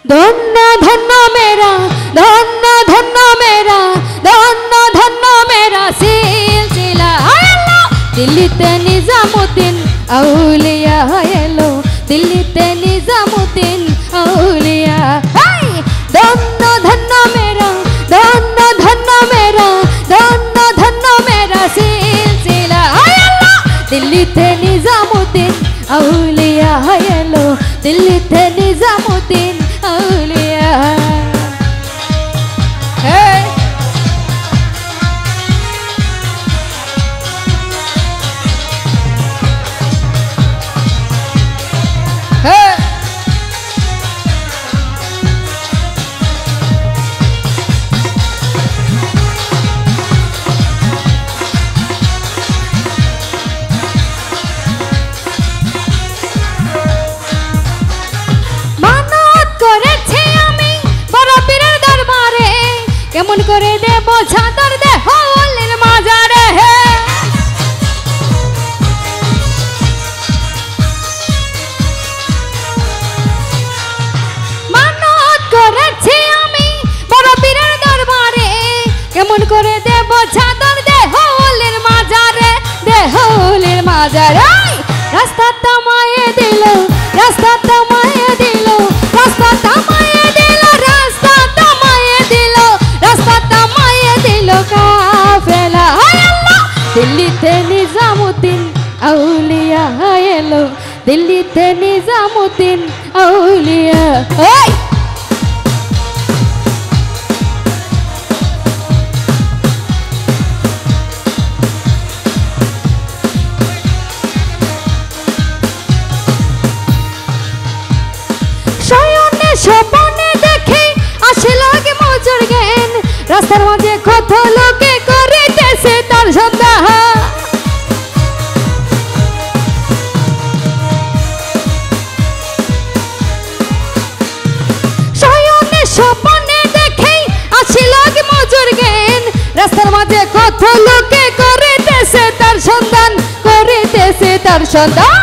धन्य धन्य मेरा धन्य धन्य मेरा धन्य धन्य मेरा सिलसिला दिल्लीते निजामुद्दीन औलिया एलो दिल्लीते निजामुद्दीन औलिया धन्य धन्य मेरा धन्य धन्य मेरा धन्य धन्य मेरा सिलसिला दिल्लीते निजामुद्दीन औलिया एलो दिल्लीते निजामुद्दीन औलिया কেমন করে দেব ছাদর দেহ ওলের মাজারে হে মানত করেছি আমি বড় পীরের দরবারে কেমন করে দেব ছাদর দেহ ওলের মাজারে দেহ ওলের মাজারে রাস্তা তামায়ে দিল রাস্তা তামায়ে দিল রাস্তা তামায়ে দিল রাস্তা তামায়ে দিল রাস্তা তামায়ে দিল কাফেলা হায় আল্লাহ দিল্লিতে নিজামুদ্দিন আউলিয়া এলো দিল্লিতে নিজামুদ্দিন আউলিয়া ওই স্বপ্নে দেখে আসিল আগে মজুর জ্ঞান রাস্তার মাঝে কত লোকে করিতেছে তার সন্ধান শয়নে স্বপ্নে দেখে আসিল আগে মজুর জ্ঞান রাস্তার মাঝে কত লোকে করিতেছে তার সন্ধান করিতেছে তার সন্ধান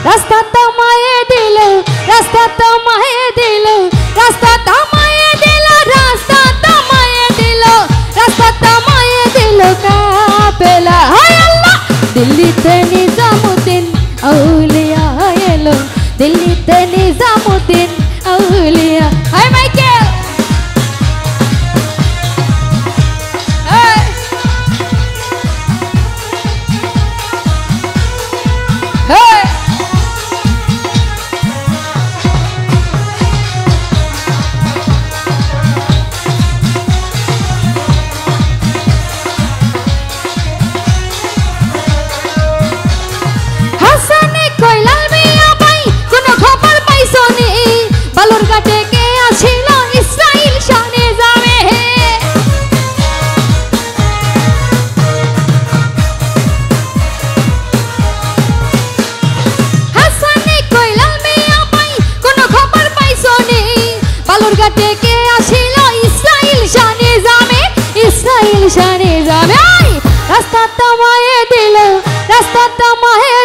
রাস্তা তামায়ে দিল রাস্তা তামায়ে দিল রাস্তা তামায়ে দিল রাস্তা তামায়ে দিল রাস্তা তামায়ে দিল কাফেলা হায় আল্লাহ দিল্লিতে নিজামুদ্দিন আউলিয়া এলো দিল্লিতে নিজামুদ্দিন আউলিয়া হায় মাইকেল রাস্তা তামায়ে দিল রাস্তা তামায়ে